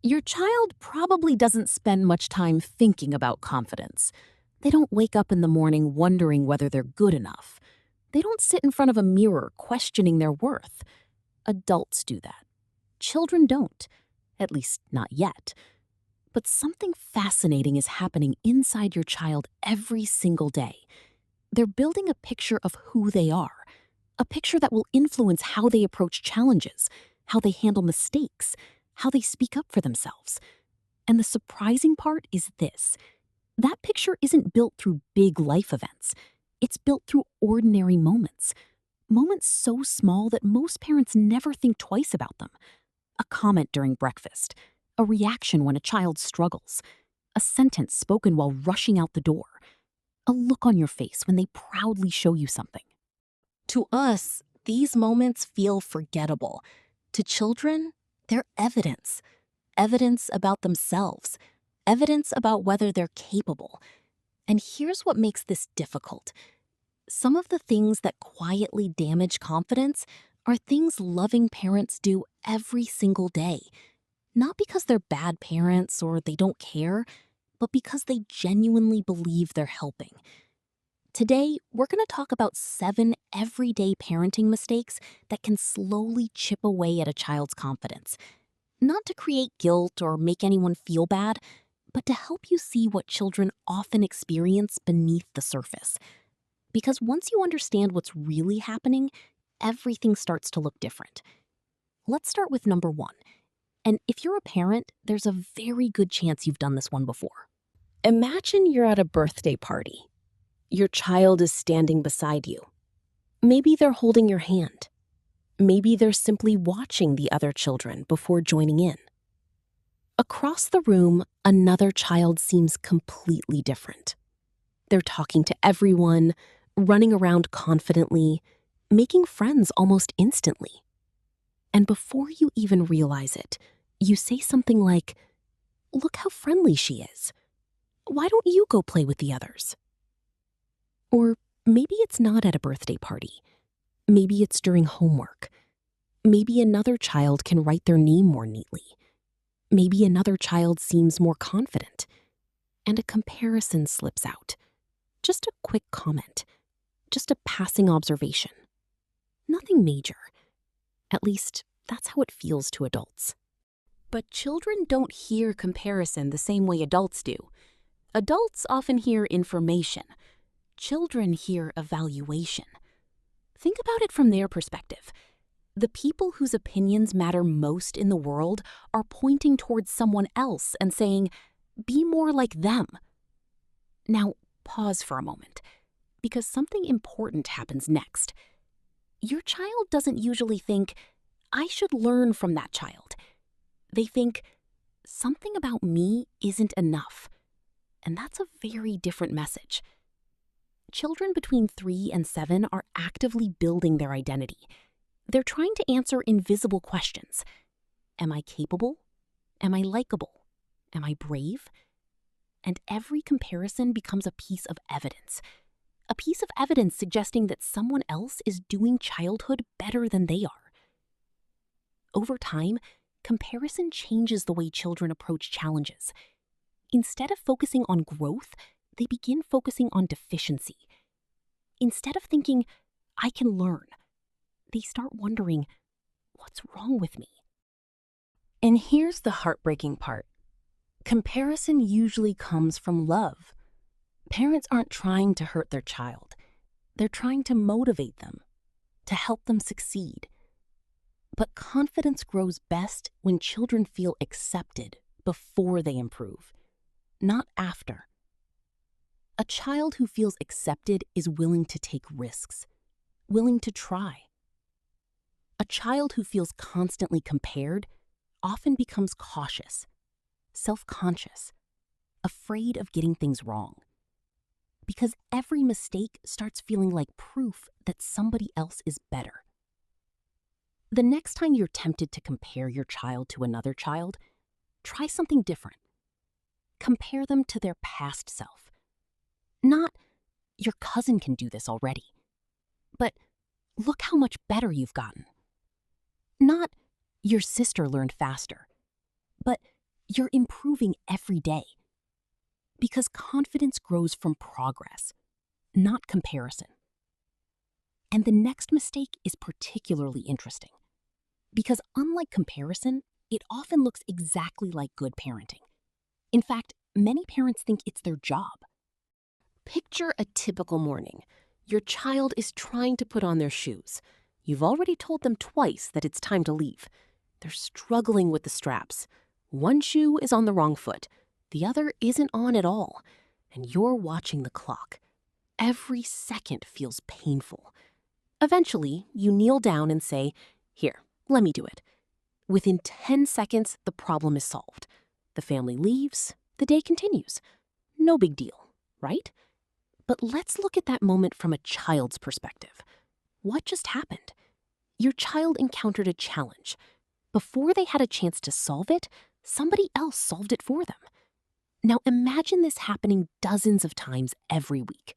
Your child probably doesn't spend much time thinking about confidence. They don't wake up in the morning wondering whether they're good enough. They don't sit in front of a mirror questioning their worth. Adults do that. Children don't, at least not yet. But something fascinating is happening inside your child every single day. They're building a picture of who they are, a picture that will influence how they approach challenges, how they handle mistakes, how they speak up for themselves. And the surprising part is this: that picture isn't built through big life events. It's built through ordinary moments. Moments so small that most parents never think twice about them. A comment during breakfast, a reaction when a child struggles, a sentence spoken while rushing out the door, a look on your face when they proudly show you something. To us, these moments feel forgettable. To children, they're evidence. Evidence about themselves. Evidence about whether they're capable. And here's what makes this difficult. Some of the things that quietly damage confidence are things loving parents do every single day. Not because they're bad parents or they don't care, but because they genuinely believe they're helping. Today, we're going to talk about 7 everyday parenting mistakes that can slowly chip away at a child's confidence. Not to create guilt or make anyone feel bad, but to help you see what children often experience beneath the surface. Because once you understand what's really happening, everything starts to look different. Let's start with number 1. And if you're a parent, there's a very good chance you've done this one before. Imagine you're at a birthday party. Your child is standing beside you. Maybe they're holding your hand. Maybe they're simply watching the other children before joining in. Across the room, another child seems completely different. They're talking to everyone, running around confidently, making friends almost instantly. And before you even realize it, you say something like, "Look how friendly she is. Why don't you go play with the others?" Or maybe it's not at a birthday party. Maybe it's during homework. Maybe another child can write their name more neatly. Maybe another child seems more confident. And a comparison slips out. Just a quick comment. Just a passing observation. Nothing major. At least, that's how it feels to adults. But children don't hear comparison the same way adults do. Adults often hear information. Children hear evaluation. Think about it from their perspective. The people whose opinions matter most in the world are pointing towards someone else and saying, "Be more like them." Now, pause for a moment, because something important happens next. Your child doesn't usually think, "I should learn from that child." They think, "Something about me isn't enough." And that's a very different message. Children between 3 and 7 are actively building their identity. They're trying to answer invisible questions. Am I capable? Am I likable? Am I brave? And every comparison becomes a piece of evidence. A piece of evidence suggesting that someone else is doing childhood better than they are. Over time, comparison changes the way children approach challenges. Instead of focusing on growth, they begin focusing on deficiency. Instead of thinking, "I can learn," they start wondering, "What's wrong with me?" And here's the heartbreaking part. Comparison usually comes from love. Parents aren't trying to hurt their child. They're trying to motivate them, to help them succeed. But confidence grows best when children feel accepted before they improve, not after. A child who feels accepted is willing to take risks, willing to try. A child who feels constantly compared often becomes cautious, self-conscious, afraid of getting things wrong. Because every mistake starts feeling like proof that somebody else is better. The next time you're tempted to compare your child to another child, try something different. Compare them to their past self. Not, "Your cousin can do this already," but, "Look how much better you've gotten." Not, "Your sister learned faster," but, You're improving every day. Because confidence grows from progress, not comparison. And the next mistake is particularly interesting. Because unlike comparison, it often looks exactly like good parenting. In fact, many parents think it's their job. Picture a typical morning. Your child is trying to put on their shoes. You've already told them twice that it's time to leave. They're struggling with the straps. One shoe is on the wrong foot. The other isn't on at all. And you're watching the clock. Every second feels painful. Eventually, you kneel down and say, "Here, let me do it." Within 10 seconds, the problem is solved. The family leaves, the day continues. No big deal, right? But let's look at that moment from a child's perspective. What just happened? Your child encountered a challenge. Before they had a chance to solve it, somebody else solved it for them. Now imagine this happening dozens of times every week.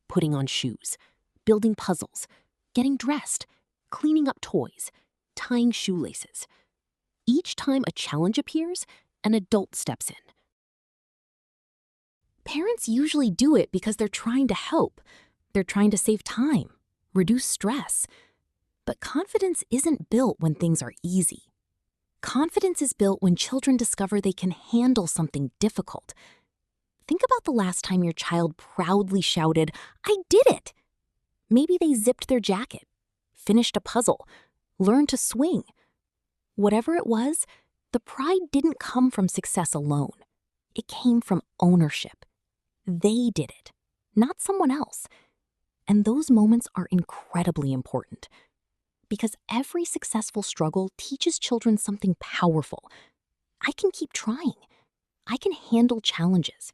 Putting on shoes, building puzzles, getting dressed, cleaning up toys, tying shoelaces. Each time a challenge appears, an adult steps in. Parents usually do it because they're trying to help. They're trying to save time, reduce stress. But confidence isn't built when things are easy. Confidence is built when children discover they can handle something difficult. Think about the last time your child proudly shouted, "I did it!" Maybe they zipped their jacket, finished a puzzle, learned to swing. Whatever it was, the pride didn't come from success alone. It came from ownership. They did it, not someone else. And those moments are incredibly important. Because every successful struggle teaches children something powerful. I can keep trying. I can handle challenges.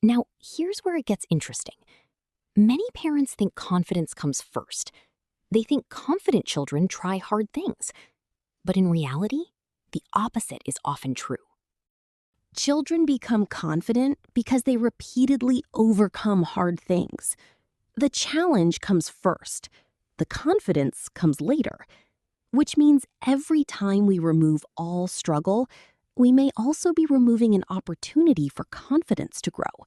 Now, here's where it gets interesting. Many parents think confidence comes first. They think confident children try hard things. But in reality, the opposite is often true. Children become confident because they repeatedly overcome hard things. The challenge comes first. The confidence comes later. Which means every time we remove all struggle, we may also be removing an opportunity for confidence to grow.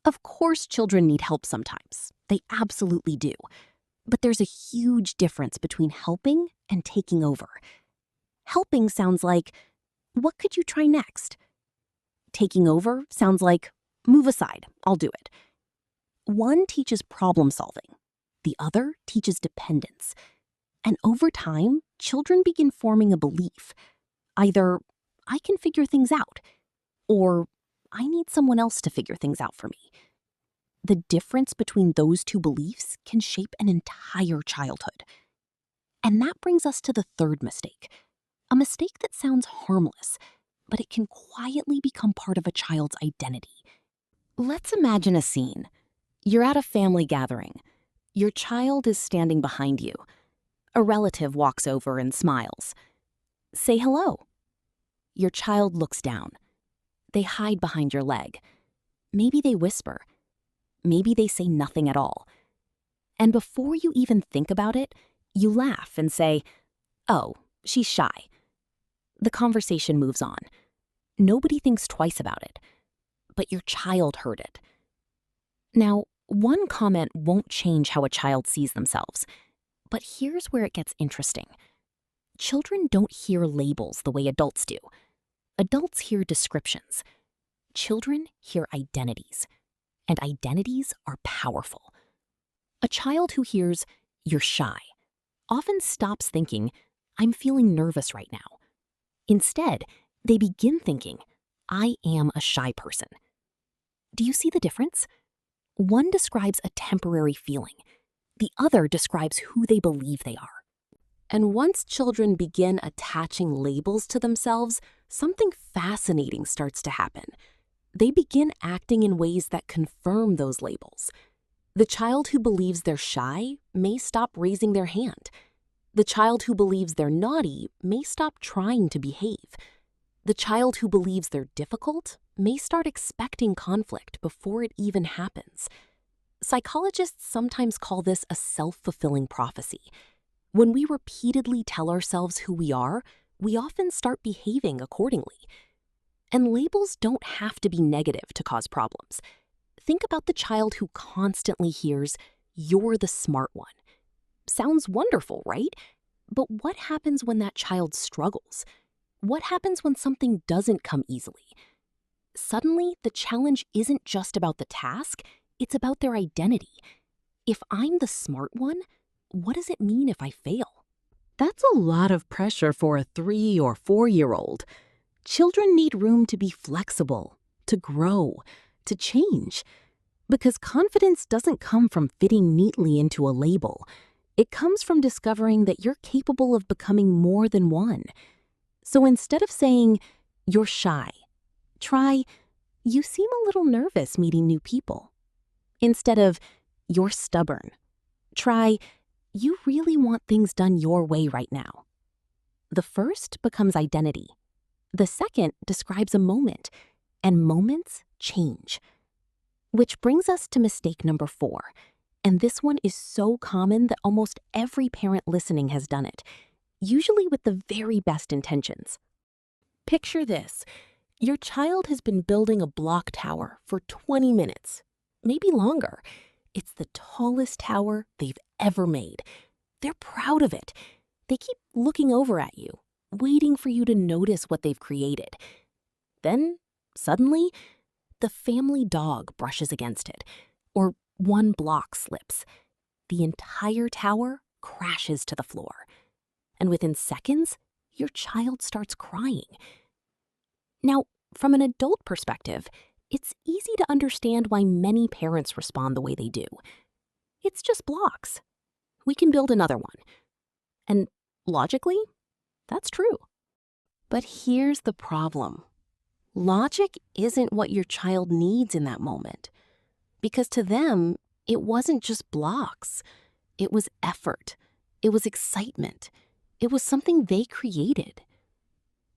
Of course, children need help sometimes. They absolutely do. But there's a huge difference between helping and taking over. Helping sounds like, "What could you try next?" Taking over sounds like, "Move aside, I'll do it." One teaches problem solving. The other teaches dependence. And over time, children begin forming a belief. Either, "I can figure things out," or "I need someone else to figure things out for me." The difference between those two beliefs can shape an entire childhood. And that brings us to the third mistake. A mistake that sounds harmless, but it can quietly become part of a child's identity. Let's imagine a scene. You're at a family gathering. Your child is standing behind you. A relative walks over and smiles. Say hello. Your child looks down. They hide behind your leg. Maybe they whisper. Maybe they say nothing at all. And before you even think about it, you laugh and say, "Oh, she's shy." The conversation moves on. Nobody thinks twice about it. But your child heard it. Now, one comment won't change how a child sees themselves. But here's where it gets interesting. Children don't hear labels the way adults do. Adults hear descriptions. Children hear identities. And identities are powerful. A child who hears, "You're shy," often stops thinking, "I'm feeling nervous right now." Instead, they begin thinking, "I am a shy person." Do you see the difference? One describes a temporary feeling. The other describes who they believe they are. And once children begin attaching labels to themselves, something fascinating starts to happen. They begin acting in ways that confirm those labels. The child who believes they're shy may stop raising their hand. The child who believes they're naughty may stop trying to behave. The child who believes they're difficult may start expecting conflict before it even happens. Psychologists sometimes call this a self-fulfilling prophecy. When we repeatedly tell ourselves who we are, we often start behaving accordingly. And labels don't have to be negative to cause problems. Think about the child who constantly hears, "You're the smart one." Sounds wonderful, right? But what happens when that child struggles? What happens when something doesn't come easily? Suddenly, the challenge isn't just about the task, it's about their identity. If I'm the smart one, what does it mean if I fail? That's a lot of pressure for a 3 or 4-year-old. Children need room to be flexible, to grow, to change. Because confidence doesn't come from fitting neatly into a label. It comes from discovering that you're capable of becoming more than one. So instead of saying, "You're shy," try, "You seem a little nervous meeting new people." Instead of, "You're stubborn," try, "You really want things done your way right now." The first becomes identity. The second describes a moment, and moments change. Which brings us to mistake number 4. And this one is so common that almost every parent listening has done it, usually with the very best intentions. Picture this. Your child has been building a block tower for 20 minutes, maybe longer. It's the tallest tower they've ever made. They're proud of it. They keep looking over at you, waiting for you to notice what they've created. Then, suddenly, the family dog brushes against it, or one block slips. The entire tower crashes to the floor. And within seconds, your child starts crying. Now, from an adult perspective, it's easy to understand why many parents respond the way they do. It's just blocks. We can build another one. And logically, that's true. But here's the problem. Logic isn't what your child needs in that moment. Because to them, it wasn't just blocks. It was effort. It was excitement. It was something they created.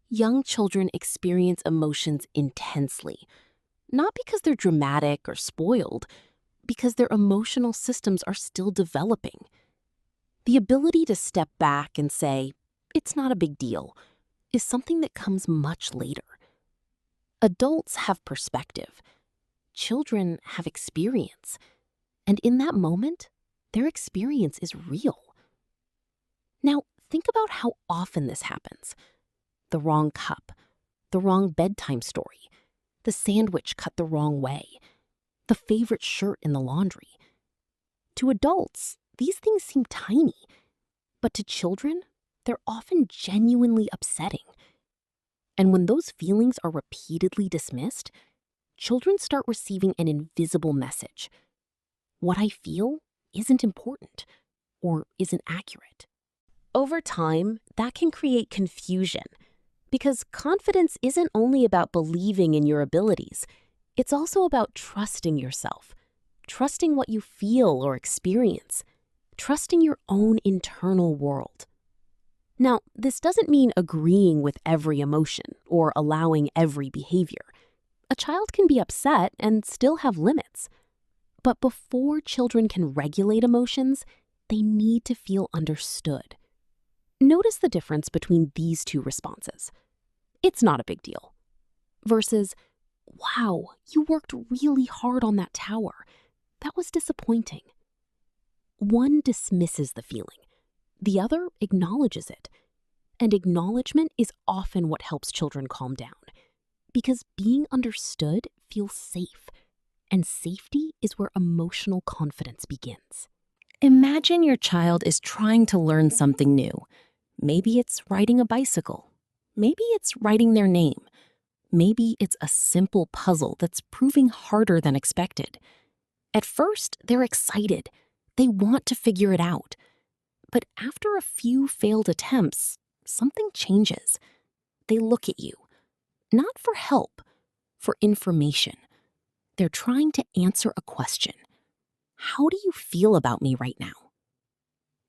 Young children experience emotions intensely, not because they're dramatic or spoiled, because their emotional systems are still developing. The ability to step back and say, "It's not a big deal," is something that comes much later. Adults have perspective. Children have experience. And in that moment, their experience is real. Now, think about how often this happens. The wrong cup, the wrong bedtime story, the sandwich cut the wrong way, the favorite shirt in the laundry. To adults, these things seem tiny, but to children, they're often genuinely upsetting. And when those feelings are repeatedly dismissed, children start receiving an invisible message. What I feel isn't important or isn't accurate. Over time, that can create confusion because confidence isn't only about believing in your abilities. It's also about trusting yourself, trusting what you feel or experience, trusting your own internal world. Now, this doesn't mean agreeing with every emotion or allowing every behavior. A child can be upset and still have limits. But before children can regulate emotions, they need to feel understood. Notice the difference between these two responses. "It's not a big deal," versus, "Wow, you worked really hard on that tower. That was disappointing." One dismisses the feeling. The other acknowledges it. And acknowledgement is often what helps children calm down. Because being understood feels safe. And safety is where emotional confidence begins. Imagine your child is trying to learn something new. Maybe it's riding a bicycle. Maybe it's writing their name. Maybe it's a simple puzzle that's proving harder than expected. At first, they're excited. They want to figure it out. But after a few failed attempts, something changes. They look at you, not for help, for information. They're trying to answer a question. How do you feel about me right now?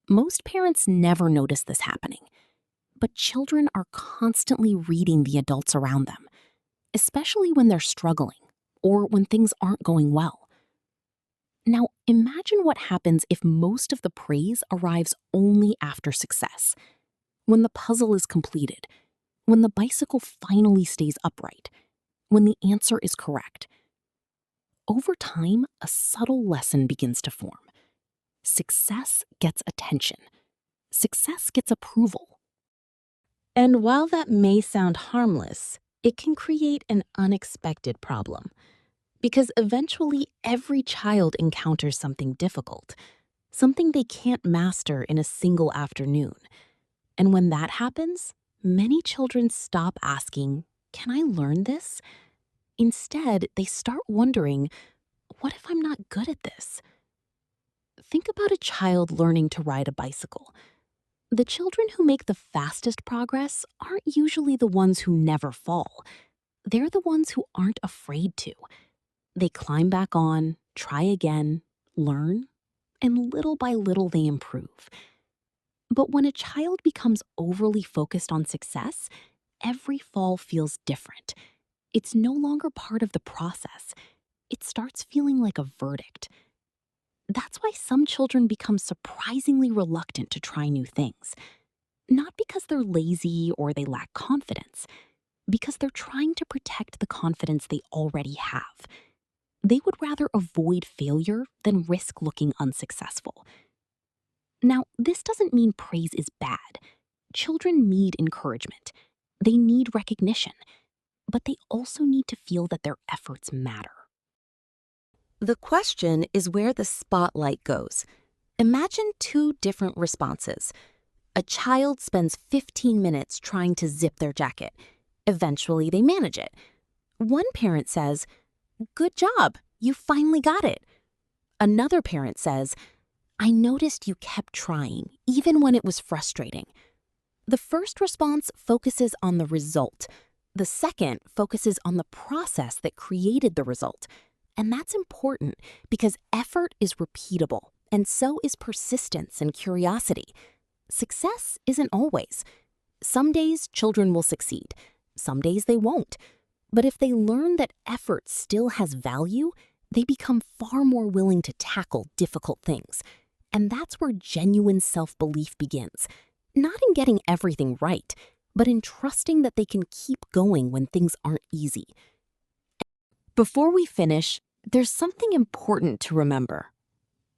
Most parents never notice this happening, but children are constantly reading the adults around them, especially when they're struggling or when things aren't going well. Now, imagine what happens if most of the praise arrives only after success. When the puzzle is completed, when the bicycle finally stays upright, when the answer is correct. Over time, a subtle lesson begins to form. Success gets attention. Success gets approval. And while that may sound harmless, it can create an unexpected problem. Because eventually every child encounters something difficult, something they can't master in a single afternoon. And when that happens, many children stop asking, "Can I learn this?" Instead, they start wondering, "What if I'm not good at this?" Think about a child learning to ride a bicycle. The children who make the fastest progress aren't usually the ones who never fall. They're the ones who aren't afraid to. They climb back on, try again, learn, and little by little they improve. But when a child becomes overly focused on success, every fall feels different. It's no longer part of the process. It starts feeling like a verdict. That's why some children become surprisingly reluctant to try new things. Not because they're lazy or they lack confidence, because they're trying to protect the confidence they already have. They would rather avoid failure than risk looking unsuccessful. Now, this doesn't mean praise is bad. Children need encouragement. They need recognition. But they also need to feel that their efforts matter. The question is where the spotlight goes. Imagine two different responses. A child spends 15 minutes trying to zip their jacket. Eventually, they manage it. One parent says, "Good job, you finally got it." Another parent says, "I noticed you kept trying, even when it was frustrating." The first response focuses on the result. The second focuses on the process that created the result. And that's important because effort is repeatable, and so is persistence and curiosity. Success isn't always. Some days children will succeed. Some days they won't. But if they learn that effort still has value, they become far more willing to tackle difficult things. And that's where genuine self-belief begins. Not in getting everything right, but in trusting that they can keep going when things aren't easy. Before we finish, there's something important to remember.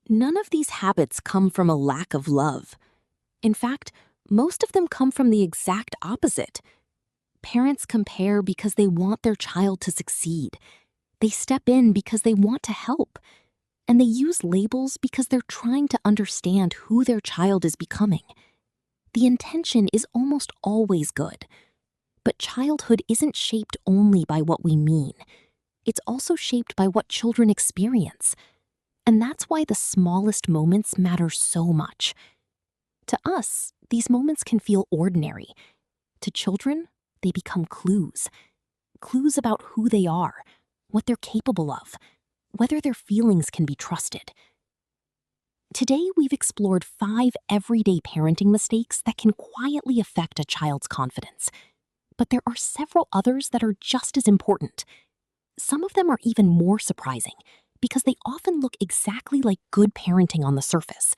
None of these habits come from a lack of love. In fact, most of them come from the exact opposite. Parents compare because they want their child to succeed. They step in because they want to help. And they use labels because they're trying to understand who their child is becoming. The intention is almost always good. But childhood isn't shaped only by what we mean. It's also shaped by what children experience. And that's why the smallest moments matter so much. To us, these moments can feel ordinary. To children, they become clues. Clues about who they are, what they're capable of, whether their feelings can be trusted. Today, we've explored 5 everyday parenting mistakes that can quietly affect a child's confidence. But there are several others that are just as important. Some of them are even more surprising because they often look exactly like good parenting on the surface.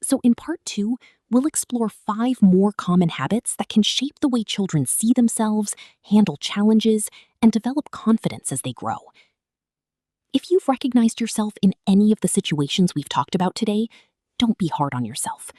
So in part 2, we'll explore 5 more common habits that can shape the way children see themselves, handle challenges, and develop confidence as they grow. If you've recognized yourself in any of the situations we've talked about today, don't be hard on yourself.